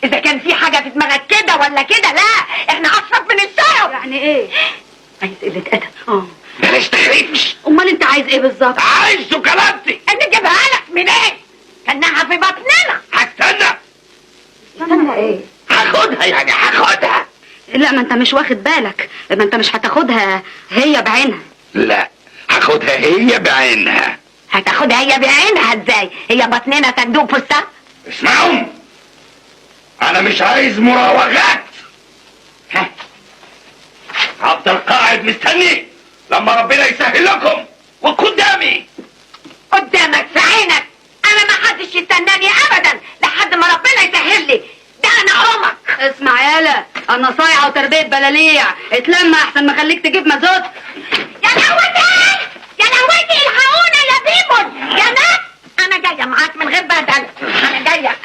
اذا كان في حاجه في دماغك كده ولا كده لا، احنا اشرف من الشرف. يعني ايه؟ عايز قله ادب. بلاش تخريبش. امال انت عايز ايه بالظبط؟ عايز شوكولاتتي. انت جايبها لك منين؟ كانها في بطننا. هستنى. استنى ايه؟ هاخدها يعني هاخدها. لا ما انت مش واخد بالك، ما انت مش هتاخدها هي بعينها. لا هاخدها هي بعينها. هتاخدها هي بعينها ازاي؟ هي بطننا صندوق فستق؟ اسمعوا، انا مش عايز مراوغات. هفضل قاعد مستني لما ربنا يسهل لكم وقدامي. قدامك في عينك. انا ما حدش يستناني ابدا لحد ما ربنا يسهل لي. ده انا امك. اسمع يالا، انا صايعه وتربيه بلاليع، اتلم احسن ما خليك تجيب مازوت. يا لهوتي يا لهوتي، الحقونا يا بيبون يا ناس. انا جايه معاك من غير بدل. انا جايه